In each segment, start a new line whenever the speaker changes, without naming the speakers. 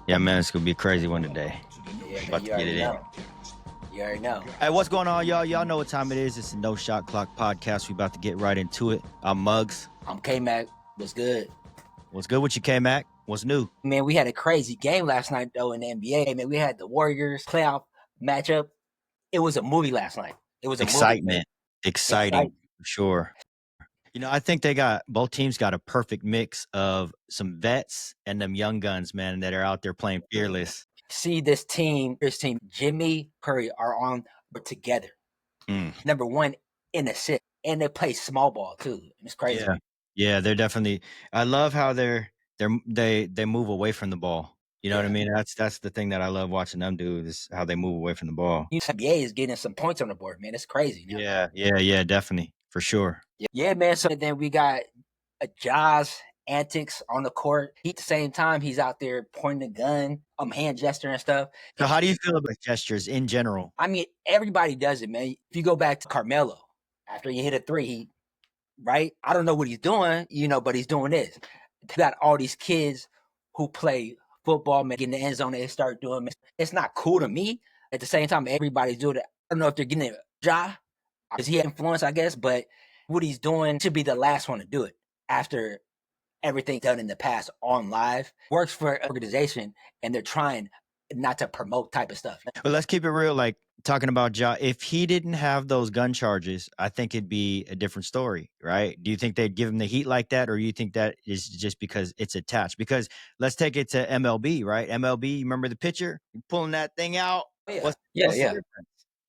Yeah, man, it's gonna be a crazy one today.
Yeah, man,
About
you
to get
already
it in.
know. You already know.
Hey, what's going on, y'all? Y'all know what time it is. It's the No Shot Clock podcast. We about to get right into it. I'm Muggz.
I'm Kmac. What's good?
What's good with you, Kmac? What's new?
Man, we had a crazy game last night, though, in the NBA. Man, we had the Warriors playoff matchup. It was a movie last night. It was a movie.
Excitement. Exciting, for sure. You know, I think both teams got a perfect mix of some vets and them young guns, man, that are out there playing fearless.
See this team, Jimmy, Curry are on together. Number one in assist, and they play small ball too. It's crazy.
Yeah, they're definitely. I love how they move away from the ball. You know what I mean? That's the thing that I love watching them do is how they move away from the ball.
NBA is getting some points on the board, man. It's crazy.
Now. Yeah, definitely, for sure.
Yeah, man. So then we got a Jaws antics on the court. At the same time, he's out there pointing a gun, hand gesture and stuff.
So how do you feel about gestures in general?
I mean, everybody does it, man. If you go back to Carmelo, after he hit a three, right? I don't know what he's doing, but he's doing this. You got all these kids who play football, man, get in the end zone, they start doing it. It's not cool to me. At the same time, everybody's doing it. I don't know if they're getting it. Ja, because he had influence, I guess, but what he's doing should be the last one to do it after everything done in the past on live. Works for an organization, and they're trying not to promote type of stuff.
But let's keep it real. Like talking about Ja, if he didn't have those gun charges, I think it'd be a different story, right? Do you think they'd give him the heat like that, or you think that is just because it's attached? Because let's take it to MLB, right? MLB, you remember the pitcher pulling that thing out?
Yeah.
What's the difference?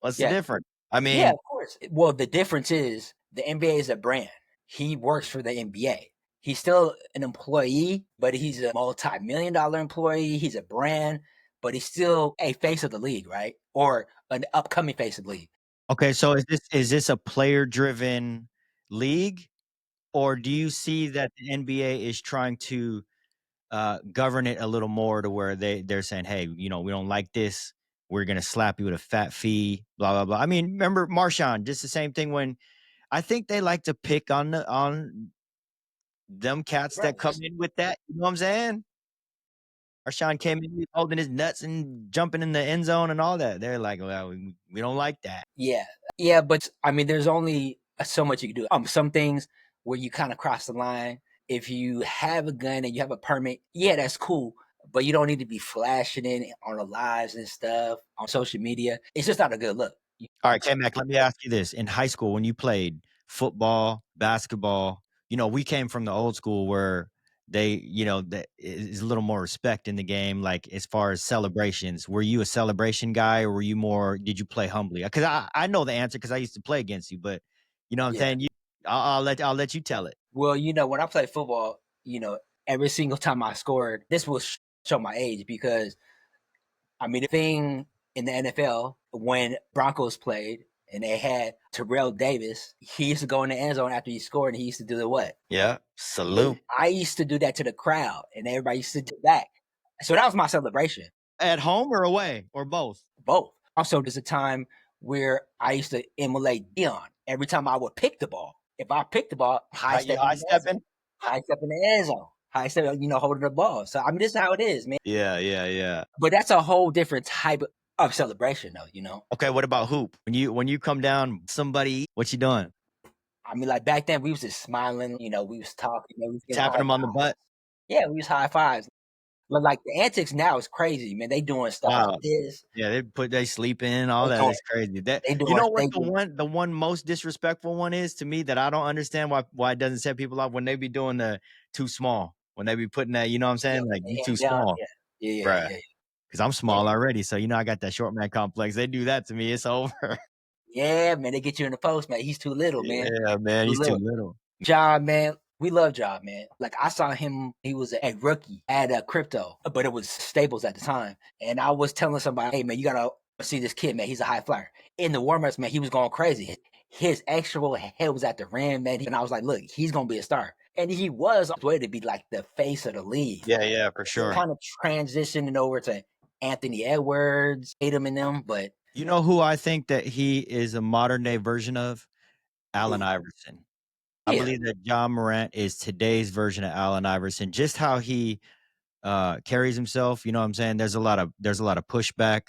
What's the difference? I mean,
yeah, of course. Well, the difference is the NBA is a brand. He works for the NBA. He's still an employee, but he's a multi-million-dollar employee. He's a brand, but he's still a face of the league, right? Or an upcoming face of the league.
Okay, so is this a player-driven league, or do you see that the NBA is trying to govern it a little more to where they're saying, hey, we don't like this. We're gonna slap you with a fat fee, blah blah blah. I mean, remember Marshawn? Just the same thing when I think they like to pick on them cats that come in with that. You know what I'm saying? Marshawn came in holding his nuts and jumping in the end zone and all that. They're like, well, we don't like that.
Yeah, but I mean, there's only so much you can do. Some things where you kind of cross the line. If you have a gun and you have a permit, yeah, that's cool. But you don't need to be flashing it on the lives and stuff on social media. It's just not a good look.
All right, K-Mac, let me ask you this. In high school, when you played football, basketball, we came from the old school where that is a little more respect in the game, like as far as celebrations. Were you a celebration guy or did you play humbly? Because I know the answer because I used to play against you, but you know what I'm saying? I'll let you tell it.
Well, when I play football, every single time I scored, this will show my age because, I mean, the thing in the NFL, when Broncos played and they had Terrell Davis, he used to go in the end zone after he scored and he used to do the what?
Yeah, salute.
I used to do that to the crowd and everybody used to do that. So that was my celebration.
At home or away or both?
Both. Also, there's a time where I used to emulate Dion. Every time I would pick the ball, if I picked the ball, high step in the end zone. High step, holding the ball. So, I mean, this is how it is, man.
Yeah.
But that's a whole different type of celebration, though,
Okay, what about hoop? When you come down, somebody, what you doing?
I mean, like back then, we was just smiling, we was talking. We was
tapping them on the butt?
Yeah, we was high fives. But like the antics now is crazy, man. They doing stuff like this.
Yeah, they sleep in, all that is crazy. That you know what the one most disrespectful one is to me that I don't understand why it doesn't set people off when they be doing the too small. When they be putting that, you know what I'm saying? Like you too small.
Yeah.
Because I'm small already. So I got that short man complex. They do that to me, it's over.
Yeah, man, they get you in the post, man. He's too little, man.
Yeah, man, he's too little.
Ja, man. We love Ja, man. Like I saw him, he was a rookie at crypto, but it was Staples at the time. And I was telling somebody, hey man, you gotta see this kid, man. He's a high flyer. In the warm-ups, man, he was going crazy. His actual head was at the rim, man. And I was like, look, he's gonna be a star. And he was on his way to be like the face of the league.
Yeah, for sure.
Kind of transitioning over to Anthony Edwards, Tatum and them, but
you know who I think that he is a modern day version of? Allen Iverson. I believe that John Morant is today's version of Allen Iverson. Just how he carries himself. You know what I'm saying? There's a lot of pushback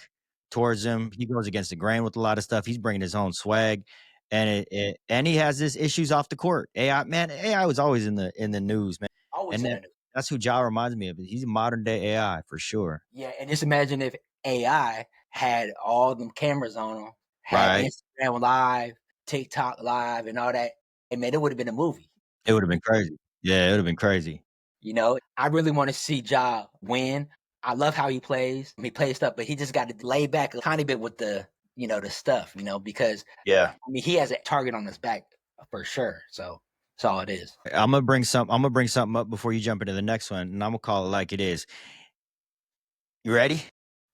towards him. He goes against the grain with a lot of stuff. He's bringing his own swag, and and he has his issues off the court. AI, man, AI was always in the news, man,
Always
and
in
then
the news.
that's who Ja reminds me of. He's a modern day AI for sure.
Yeah, and just imagine if AI had all them cameras on them, had
Right?
Instagram Live, TikTok Live, and all that. And man, it would have been a movie.
It would have been crazy. Yeah, it would have been crazy.
I really want to see Ja win. I love how he plays. He plays stuff, but he just got to lay back a tiny bit with the stuff, because
Yeah.
he has a target on his back for sure. So that's all it is.
I'm gonna bring something up before you jump into the next one, and I'm gonna call it like it is. You ready?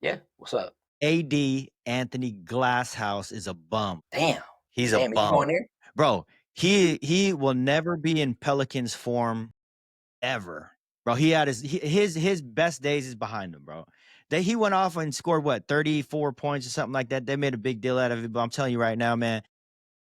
Yeah. What's up?
AD Anthony Glasshouse is a bum.
Damn.
He's a
Damn, is he
bum.
going there?
Bro, he will never be in Pelicans form ever. Bro, he had his best days is behind him, bro. He went off and scored what, 34 points or something like that. They made a big deal out of it, but I'm telling you right now, man,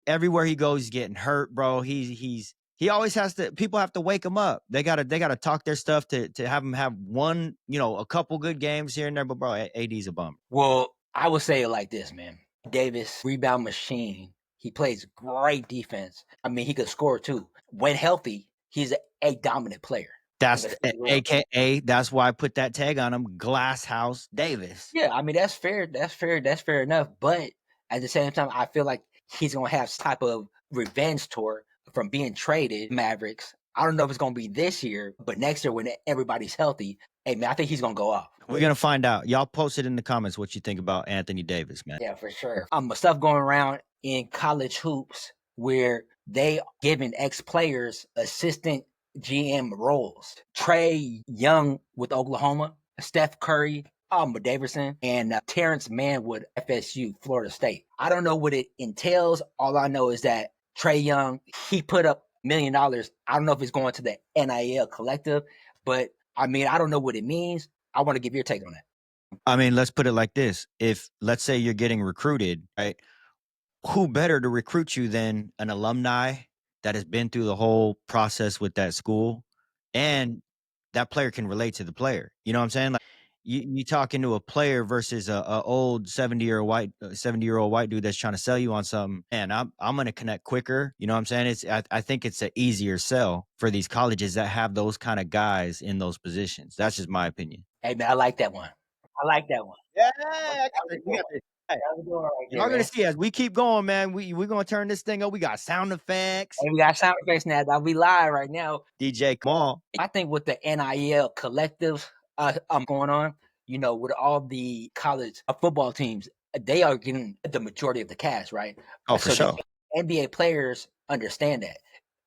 everywhere he goes, he's getting hurt, bro. He always has to. People have to wake him up. They gotta talk their stuff to have him have one, a couple good games here and there. But bro, AD's a bum.
Well, I would say it like this, man. Davis, rebound machine. He plays great defense. He could score too. When healthy, he's a dominant player.
That's
Let's be real.
AKA. That's why I put that tag on him. Glass House Davis.
Yeah, that's fair. That's fair. That's fair enough. But at the same time, I feel like he's gonna have some type of revenge tour from being traded Mavericks. I don't know if it's gonna be this year, but next year when everybody's healthy, hey man, I think he's gonna go off.
We're gonna find out. Y'all post it in the comments what you think about Anthony Davis, man.
Yeah, for sure. Stuff going around in college hoops where they giving ex players assistant GM roles. Trey Young with Oklahoma, Steph Curry, Davidson, and Terrence Manwood, FSU, Florida State. I don't know what it entails. All I know is that Trey Young, he put up $1 million. I don't know if it's going to the NIL collective, but I don't know what it means. I want to give your take on that.
I mean, let's put it like this. If let's say you're getting recruited, right? Who better to recruit you than an alumni that has been through the whole process with that school, and that player can relate to the player. You know what I'm saying? Like you talking to a player versus a old 70-year-old white dude that's trying to sell you on something. And I'm gonna connect quicker. You know what I'm saying? I think it's an easier sell for these colleges that have those kind of guys in those positions. That's just my opinion.
Hey man, I like that one. I like that one.
Yeah,
That
I got
was
the,
a good
we got
one.
the, hey,
That was a good one right there,
y'all gonna
man.
see as we keep going, man. We're gonna turn this thing up. We got sound effects.
And we got sound effects now. That we live right now.
DJ Kamal.
I think with the NIL collectives going on, with all the college football teams, they are getting the majority of the cash, right?
Oh, for
So the
sure.
NBA players understand that,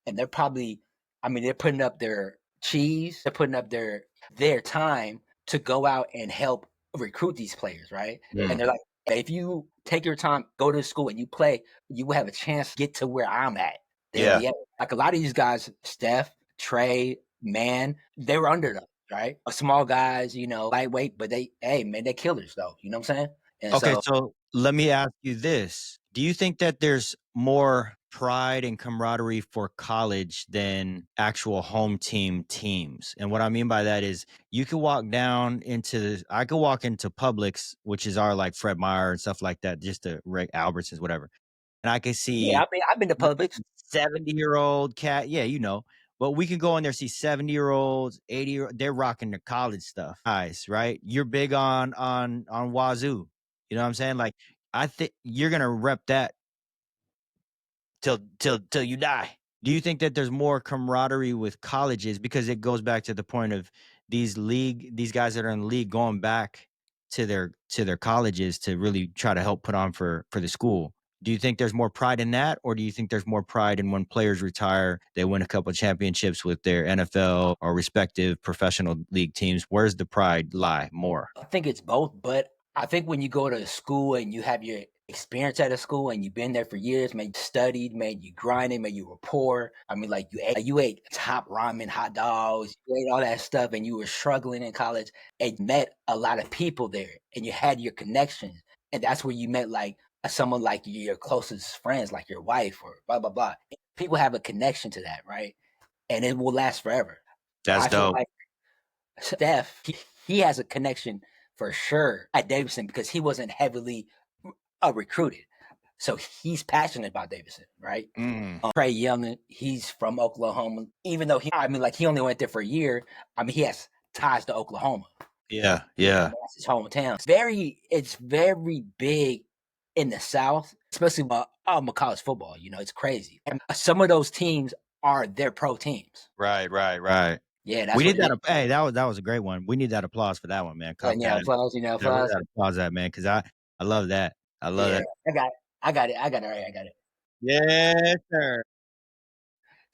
and they're probably, they're putting up their cheese, they're putting up their time to go out and help recruit these players, right? And
Mm.
they're like, if you take your time, go to school and you play, you will have a chance to get to where I'm at. The
Yeah.
NBA, like a lot of these guys, Steph, Trey, man, they were underdogs, right? Small guys, lightweight, but hey, man, they killers though. You know what I'm saying? And
Okay,
so,
so let me ask you this. Do you think that there's more pride and camaraderie for college than actual home teams? And what I mean by that is I could walk into Publix, which is our like Fred Meyer and stuff like that, just to Albertsons, whatever. And I could
yeah,
see
I've been to Publix.
70-year-old cat. Yeah, but we can go in there, see 70-year-olds, 80 they're rocking the college stuff. Nice, right? You're big on Wazoo. You know what I'm saying? Like, I think you're gonna rep that till you die. Do you think that there's more camaraderie with colleges because it goes back to the point of these guys that are in the league going back to their colleges to really try to help put on for the school? Do you think there's more pride in that, or do you think there's more pride in when players retire, they win a couple of championships with their NFL or respective professional league teams? Where's the pride lie more?
I think it's both, but I think when you go to school and you have your experience at a school and you've been there for years, man, you studied, man, you grinded, man, you were poor. Like you ate top ramen, hot dogs, you ate all that stuff, and you were struggling in college, and you met a lot of people there, and you had your connections, and that's where you met like someone like your closest friends, like your wife or blah blah blah. People have a connection to that, right? And it will last forever.
That's
I feel
dope.
like Steph, he has a connection for sure at Davidson because he wasn't heavily recruited. So he's passionate about Davidson, right? Trey Young, he's from Oklahoma. Even though he only went there for a year. I mean, he has ties to Oklahoma.
Yeah, yeah.
That's his hometown. It's very big in the South, especially college football. It's crazy. And some of those teams are their pro teams.
Right.
Yeah, that's
We
what
need
it
that.
is.
Hey, that was a great one. We need that applause for that one, man. Cop
Yeah,
that.
applause,
Yeah, where
applause.
that applause at, man? Because I love that. I love
Yeah,
that.
I got it. I got it. I got it. Right, I got it.
Yes, sir.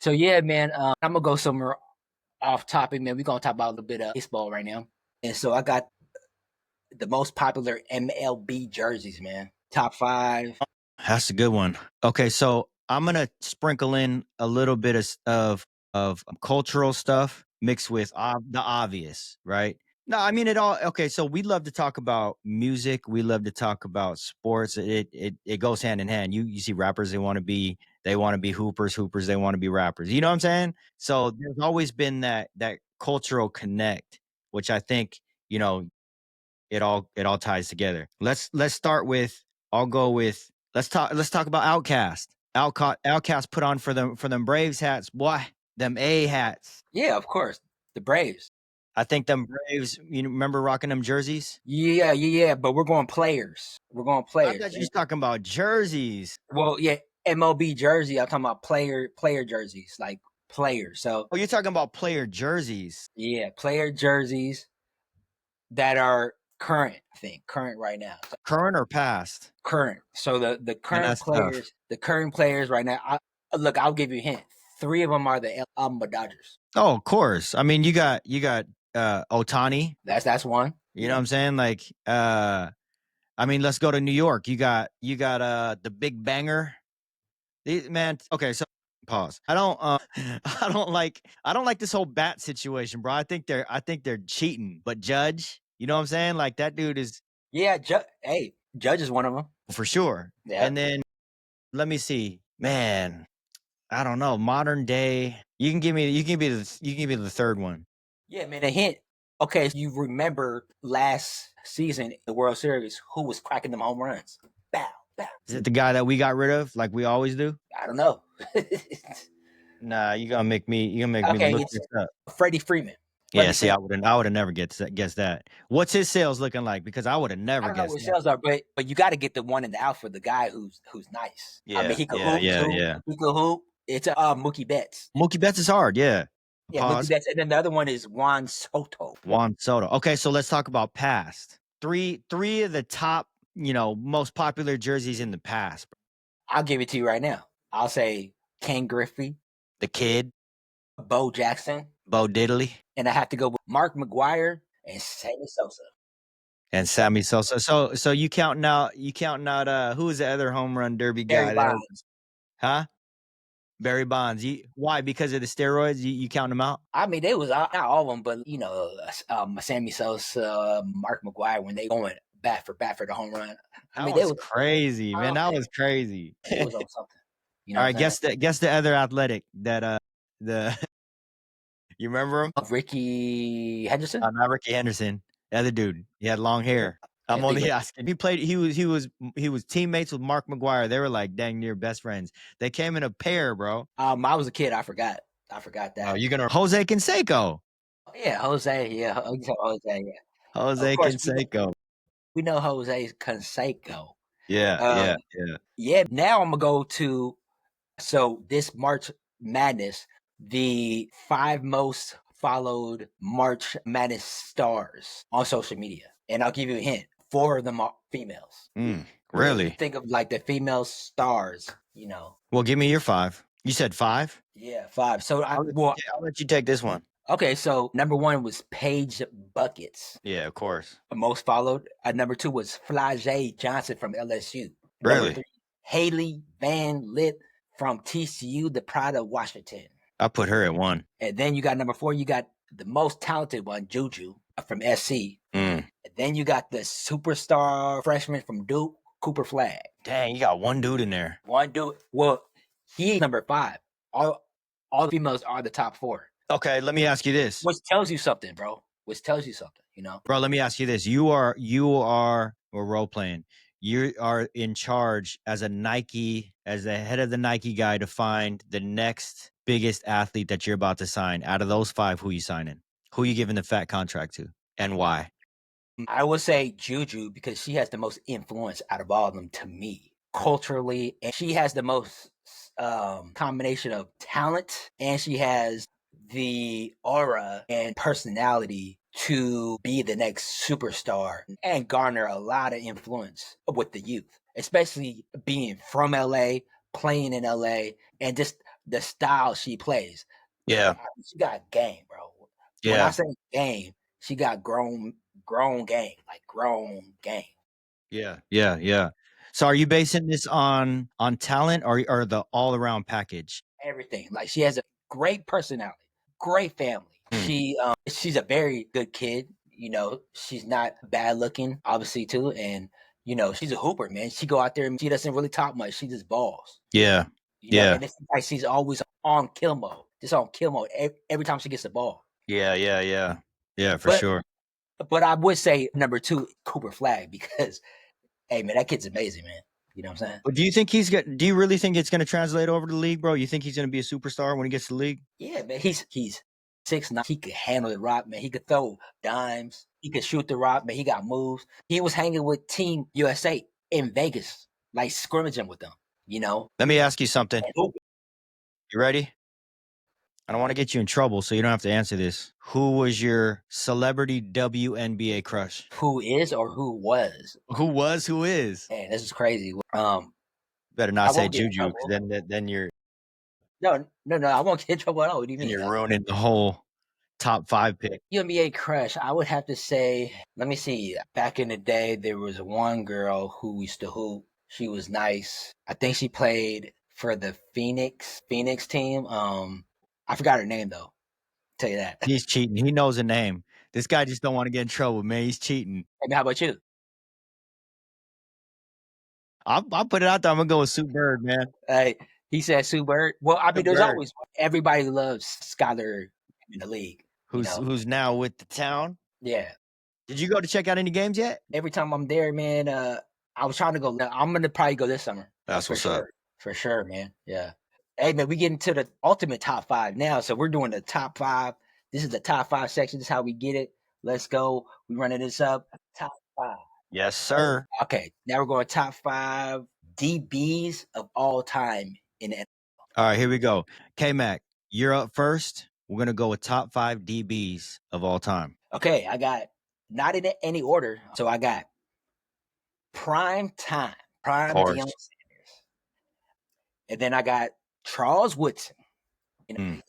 So yeah, man, I'm gonna go somewhere off topic, man. We're gonna talk about a little bit of baseball right now. And so I got the most popular MLB jerseys, man. Top 5.
That's a good one. Okay, so I'm gonna sprinkle in a little bit of cultural stuff mixed with the obvious, right? No, I mean it all. Okay, so we love to talk about music. We love to talk about sports. It goes hand in hand. You see rappers, they want to be hoopers. Hoopers, they want to be rappers. You know what I'm saying? So there's always been that cultural connect, which I think you know it all ties together. Let's start with I'll go with let's talk about Outcast. Outcast put on for them Braves hats, boy. Them A hats.
Yeah, of course. The Braves.
I think them Braves, remember rocking them jerseys?
Yeah. But we're going players. We're going
I
players.
thought you was talking about jerseys.
Well, yeah, MLB jersey. I'm talking about player jerseys, like players. So
Oh, you're talking about player jerseys.
yeah, player jerseys that are current. I think current right now. So
Current or past?
current. So the
Man,
current
that's tough.
players right now. Look, I'll give you a hint. 3 of them are the Alabama Dodgers.
Oh, of course. I mean, you got Otani.
That's one.
You know what I'm saying? Like I mean, let's go to New York. You got the Big Banger. Man, okay, so pause. I don't I don't like this whole bat situation, bro. I think they're cheating. But Judge, you know what I'm saying? Like that dude is
Yeah, hey, Judge is one of them.
for sure.
Yeah.
And then let me see. Man, I don't know. Modern day. You can give me the third one.
Yeah, man, a hint. Okay, you remember last season the World Series, who was cracking them home runs? Bow, bow.
Is it the guy that we got rid of like we always do?
I don't know.
Nah, you gonna make me
Okay,
look
it's
this up.
Freddie Freeman.
Yeah,
Freddie
see,
Freeman.
I would have never guessed that. What's his sales looking like? Because I would have
I
never
don't know
guessed
what
that.
sales are, but you got to get the one in the outfield, the guy who's nice. I mean,
Yeah,
he could
yeah,
hoop
yeah,
too.
yeah.
He could hoop. It's Mookie Betts.
Mookie Betts is hard, yeah.
Yeah, Mookie
Pause.
Betts, and then the other one is Juan Soto.
Juan Soto. Okay, so let's talk about past. Three of the top, most popular jerseys in the past.
I'll give it to you right now. I'll say Ken Griffey,
The Kid,
Bo Jackson,
Bo Diddley,
and I have to go with Mark McGuire and Sammy Sosa.
and Sammy Sosa. So you counting out who was the other home run derby
Barry
guy there?
Bonds.
Huh? Barry Bonds. Why? Because of the steroids? You count them out?
I mean, they was not all of them, but Sammy Sosa, Mark McGuire when they going bat for the home run. I
That
mean, they
was
was
crazy, man. That
they,
was crazy.
they was on something. You know
All
what
right,
I'm saying?
guess the other athletic that the you remember him?
Ricky Henderson.
Not Ricky Henderson. The other dude. He had long hair. I'm
Can't think
only
of.
asking. He was teammates with Mark McGuire. They were like dang near best friends. They came in a pair, bro.
I was a kid. I forgot. I forgot
Oh,
that.
you're gonna Jose Canseco.
Yeah, Jose. Yeah, Jose. Yeah. Of
Jose
course,
Canseco.
we know Jose Canseco.
Yeah,
Um,
yeah, yeah.
yeah. Now I'm gonna go to this March Madness, the 5 most followed March Madness stars on social media, and I'll give you a hint: 4 of them are females.
Really?
Think of like the female stars.
Well, give me your 5. You said 5?
Yeah, 5. So
I'll let you take this one.
okay. So number 1 was Paige Buckets,
Yeah, of course.
most followed. Number 2 was Flajay Johnson from LSU. Number
Really?
3, Haley Van Lith from TCU, the Pride of Washington.
I put her at 1.
And then you got number 4, you got the most talented one, Juju from SC. And then you got the superstar freshman from Duke, Cooper Flag.
Dang, you got one dude in there.
One dude. Well, he's number 5. All the females are the top 4.
Okay, let me ask you this.
Which tells you something, bro. which tells you something, you know.
Bro, let me ask you this. We're role playing. You are in charge as a Nike, as the head of the Nike guy to find the next biggest athlete that you're about to sign. Out of those 5, who you signing? Who you giving the fat contract to and why?
I would say Juju because she has the most influence out of all of them to me culturally, and she has the most combination of talent, and she has the aura and personality to be the next superstar and garner a lot of influence with the youth, especially being from LA, playing in LA, and just the style she plays.
Yeah.
She got game, bro. When I
Yeah.
say game, she got grown game, like grown game.
Yeah. Yeah. Yeah. So are you basing this on talent or the all around package?
Everything. Like she has a great personality, great family.
Hmm.
She's a very good kid. You know, she's not bad looking, obviously too, and you know she's a hooper, man. She go out there and she doesn't really talk much. She just balls.
Yeah.
You know,
Yeah.
and it's like she's always on kill mode, just on kill mode every time she gets the ball.
Yeah. Yeah. Yeah. Yeah, for
But
sure.
I would say number two, Cooper Flag, because hey man, that kid's amazing, man. You know what I'm saying?
But do you really think it's gonna translate over to the league, bro? You think he's gonna be a superstar when he gets to the league?
Yeah, man. He's 6'9". He could handle the rock, man. He could throw dimes. He could shoot the rock, man. He got moves. He was hanging with Team USA in Vegas, like scrimmaging with them. You know,
Let me ask you something.
and who
You ready? I don't want to get you in trouble, so you don't have to answer this. Who was your celebrity WNBA crush?
who is or who was?
Who was? Who is?
Man, this is crazy.
Better not
I
say
won't get in
Juju, because
trouble.
then
No, no, no. I won't get in trouble at all. What do you
you're
mean?
ruining the whole top 5 pick.
NBA crush, I would have to say, let me see. Back in the day, there was one girl who used to hoop. She was nice. I think she played for the Phoenix team. I forgot her name though. Tell you that.
He's cheating. He knows a name. This guy just don't want to get in trouble, man. He's cheating.
How about you?
I'll put it out there. I'm gonna go with Sue Bird, man.
Hey, he said Sue Bird. Well, I
Sue
mean, there's
Bird,
always everybody loves Skylar in the league. You know,
who's now with the town.
yeah.
Did you go to check out any games yet?
Every time I'm there, man, I was trying to go. I'm gonna probably go this summer
That's
for
what's up.
sure. For sure, man. Yeah. Hey, man, we getting to the ultimate top five now. So we're doing the top five. This is the top five section. This is how we get it. Let's go. We running this up. Top five.
Yes, sir.
Okay. Now we're going top five DBs of all time in the
All right, here we go. Kmac, you're up first. We're gonna go with top 5 DBs of all time.
Okay, I got not in any order. So I got prime time,
Of
prime Deion
course.
Sanders, and then I got Charles Woodson. You know,
Mm.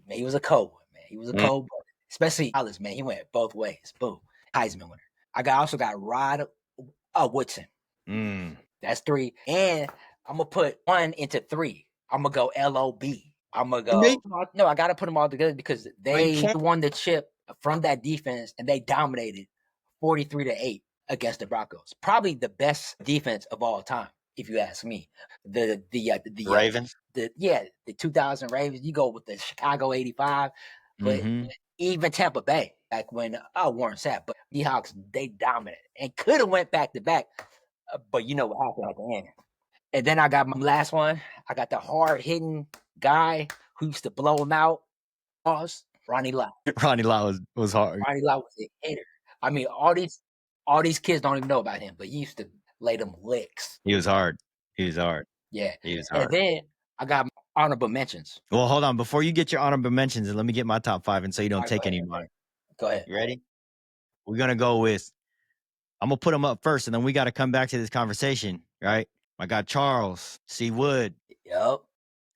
man, he was a cold one, man. He was a
Mm.
cold one, especially college, man. He went both ways. Boom, Heisman winner. Also got Rod Woodson.
Mm.
That's three, and I'm gonna put one into three. I'm gonna go LOB. I'm gonna
Me?
go. No, I gotta put them all together because
No, you
they
can't.
won the chip from that defense, and they dominated 43-8 against the Broncos. Probably the best defense of all time, if you ask me.
Ravens.
The 2000 Ravens. You go with the Chicago '85, but
Mm-hmm.
even Tampa Bay, back when Warren Sapp, but Seahawks they dominated and could have went back to back, but you know what happened at the end. And then I got my last one. I got the hard hitting guy who used to blow him out. Ronnie Lott.
Ronnie Lott was hard.
Ronnie Lott was a hitter. I mean, all these kids don't even know about him, but he used to lay them licks.
He was hard. He was hard.
Yeah.
He was
And
hard.
then I got my honorable mentions.
Well, hold on. Before you get your honorable mentions, and let me get my top 5 and so you
All
don't
right, go
take
ahead.
any of mine.
Go ahead.
You ready? We're gonna go with I'm gonna put them up first, and then we gotta come back to this conversation, right? I got Charles C. Wood.
Yep.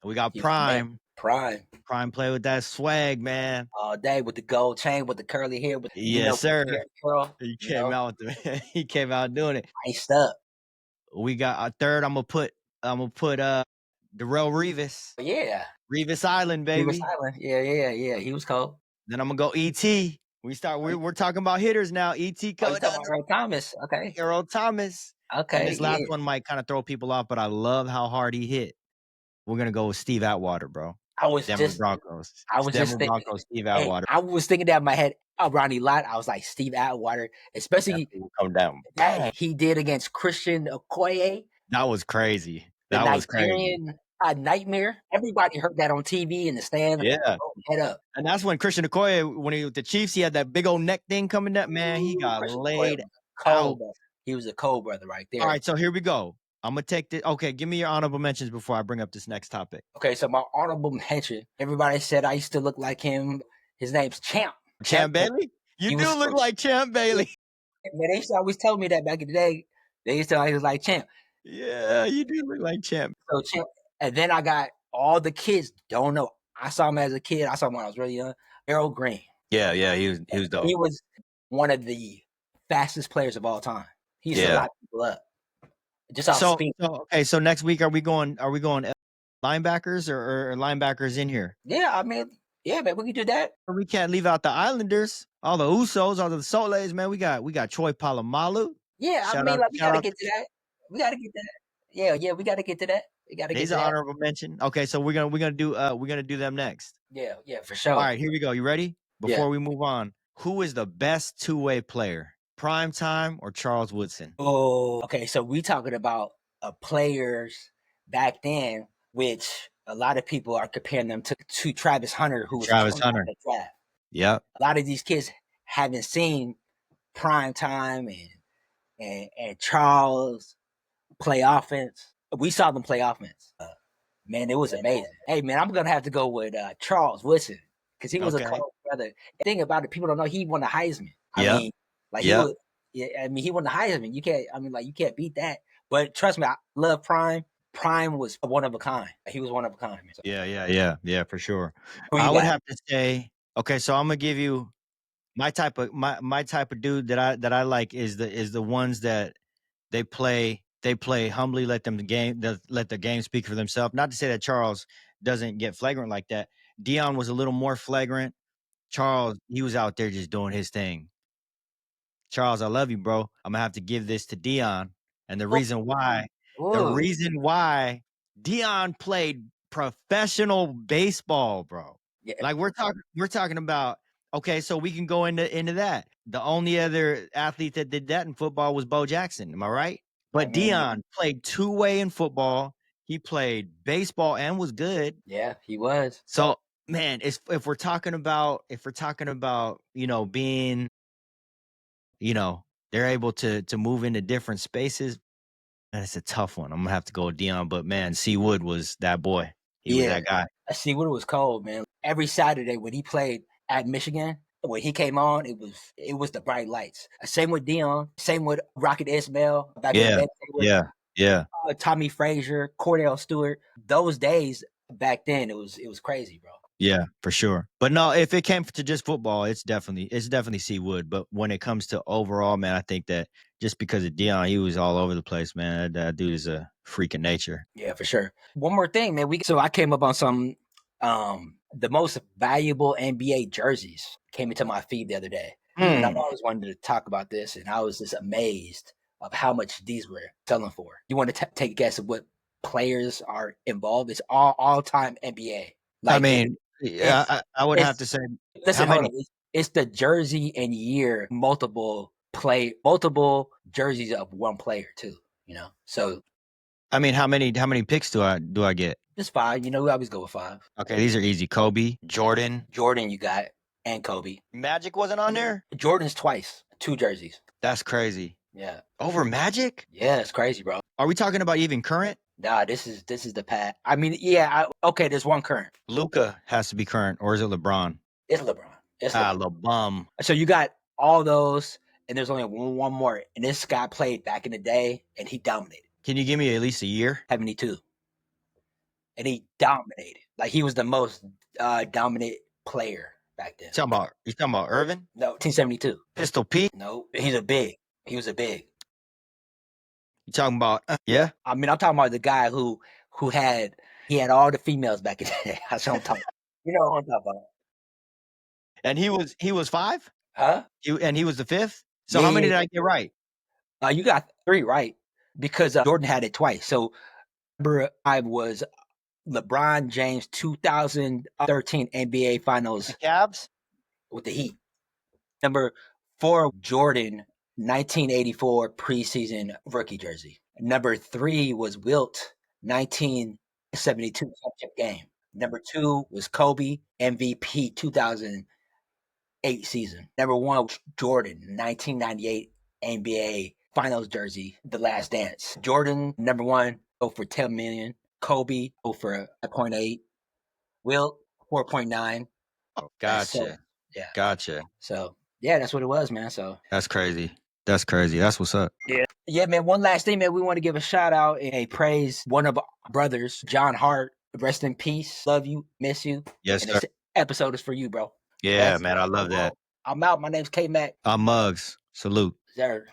We got
He was the man.
Prime.
Prime.
Prime play with that swag, man.
All day with the gold chain, with the curly hair, with
Yes, sir.
hair curl,
He came out with the he came out doing it.
iced up.
We got our third. I'm gonna put Darrell Revis.
Yeah.
Revis Island,
He was
baby.
silent. Yeah. He was cold.
Then I'm gonna go ET. We're talking about hitters now. ET
Oh, you
coming
talking
down
about Earl Thomas? Okay.
Earl Thomas. And
Okay.
this last
Yeah.
one might kind of throw people off, but I love how hard he hit. We're gonna go with Steve Atwater, bro.
I was
Denver
just
Broncos.
I
It's
was just
Denver
thinking,
Broncos, Steve
hey,
Atwater.
I was thinking that in my head, Ronnie Lott. I was like Steve Atwater,
That
especially
fool come down.
that
Bang!
he did against Christian Okoye,
That was crazy.
the
That was crazy.
Nigerian nightmare. Everybody heard that on TV in the stand.
Yeah.
Oh, head up.
And that's when Christian Okoye, when he with the Chiefs, he had that big old neck thing coming up. Man, he
Ooh,
got
Christian Okoye
laid
was a cold
out.
brother. He was a cold brother right
All
there.
right, so here we go. I'm gonna take this. Okay, give me your honorable mentions before I bring up this next topic.
Okay, so my honorable mention. Everybody said I used to look like him. His name's Champ.
Champ Bailey? You
He
do
was.
look like Champ Bailey.
Man, they used to always tell me that back in the day. They used to always like Champ.
Yeah, you do look like Champ.
So Champ, and then I got all the kids don't know. I saw him as a kid. I saw him when I was really young. Errol Green.
Yeah, he was dope.
He was one of the fastest players of all time. He used to
Yeah.
lock people up just off
So
speed.
okay, so next week are we going linebackers or linebackers in here?
Yeah, I mean, yeah, man, we can do that.
We can't leave out the Islanders, all the Usos, all the Soles, man. We got Troy Polamalu.
Yeah, I
Shout
mean,
out,
like we
shout
gotta
out.
get to that. We gotta get to that. Yeah, we gotta get to that. We gotta get
He's
to
an
that.
honorable mention. Okay, so we're gonna do them next.
Yeah, for
All
sure.
right, here we go. You ready?
Yeah.
Before we move on, who is the best two-way player? Prime Time or Charles Woodson?
Oh, okay. So we talking about players back then, which a lot of people are comparing them to Travis Hunter, who was
Travis
20 out
Hunter.
the draft.
Yep.
A lot of these kids haven't seen Prime Time and Charles play offense. We saw them play offense. Man, it was amazing. Hey, man, I'm gonna have to go with Charles Woodson because he was a
Okay.
cold brother. The thing about it, people don't know he won the Heisman. I
Yep.
mean, like he
Yep.
was. Yeah, I mean, he won the Heisman. You can't. I mean, like you can't beat that. But trust me, I love Prime. Prime was one of a kind. He was one of a kind. Man. So,
Yeah, for sure.
who you
I would
got?
have to say, okay, so I'm gonna give you my type of dude that I like is the ones that they play humbly, let the game speak for themselves. Not to say that Charles doesn't get flagrant like that. Dion was a little more flagrant. Charles, he was out there just doing his thing. Charles, I love you, bro. I'm gonna have to give this to Dion. And the
Ooh,
reason why Dion played professional baseball, bro.
yeah.
Like we're talking about, okay, so we can go into that. The only other athlete that did that in football was Bo Jackson. Am I right?
I
But
mean,
Dion played two-way in football. He played baseball and was good.
yeah, he was.
So, man, if we're talking about, being, you know, they're able to move into different spaces. And it's a tough one. I'm gonna have to go with Dion, but man, C Wood was that boy. He was
Yeah,
that guy.
I see what it was cold, man. Every Saturday when he played at Michigan, when he came on, it was the bright lights. Same with Dion, same with Rocket Ismail back in the
Yeah,
day. Same with
yeah, yeah,
Tommy Frazier, Cordell Stewart. Those days back then, it was crazy, bro.
yeah, for sure. But no, if it came to just football, it's definitely C Wood. But when it comes to overall, man, I think that just because of Dion, he was all over the place, man. That dude is a freak of nature.
Yeah, for sure. One more thing, man. So I came up on some the most valuable NBA jerseys came into my feed the other day. And I've
Hmm.
always wanted to talk about this, and I was just amazed of how much these were selling for. You want to take a guess of what players are involved? It's all time NBA.
I
Like
mean, yeah,
it's
I would have
it's
to say how
listen, hold on.
many?
It's the jersey and year multiple jerseys of one player too. So
I mean, how many picks do I get?
it's fine. We always go with 5.
Okay, these are easy. Kobe, Jordan,
Jordan, you got, and Kobe.
Magic wasn't on there.
Jordan's twice, 2 jerseys.
That's crazy.
Yeah,
Over Magic?
yeah, it's crazy, bro.
Are we talking about even current?
Nah, this is the pat. I mean, yeah, okay. There's one current.
Luca has to be current, or is it LeBron?
It's LeBron. It's
Ah,
LeBron.
LeBum.
So you got all those, and there's only one more. And this guy played back in the day, and he dominated.
Can you give me at least a year?
72, and he dominated. Like he was the most dominant player back then.
You talking about Irvin?
No, 1972.
Pistol Pete?
No, he's a big. He was a big.
You talking about yeah?
I mean, I'm talking about the guy who had all the females back in the day. That's what I'm talking about. You know what I'm talking about.
And he was 5?
Huh?
And he was the 5th? So
Yeah,
how many
yeah.
did I get right?
You got 3 right because Jordan had it twice. So remember, I was LeBron James 2013 NBA Finals
The Cavs?
with the Heat. Number 4, Jordan 1984 preseason rookie jersey. Number 3 was Wilt 1972 championship game. Number 2 was Kobe MVP 2008 season. Number 1 was Jordan 1998 NBA Finals jersey, The Last Dance. Jordan number 1 go for 10 million. Kobe go for 5.8. Wilt 4.9.
Oh,
So
gotcha.
yeah.
Gotcha.
So yeah, that's what it was, man. So
That's crazy. That's crazy. That's what's up.
yeah, man. One last thing, man. We want to give a shout out and praise one of our brothers, John Hart. Rest in peace. Love you. Miss you.
Yes,
And
sir.
this episode is for you, bro.
Yeah,
That's
man. I love that.
I'm out. My name's Kmac.
I'm Muggz. Salute.
Sir.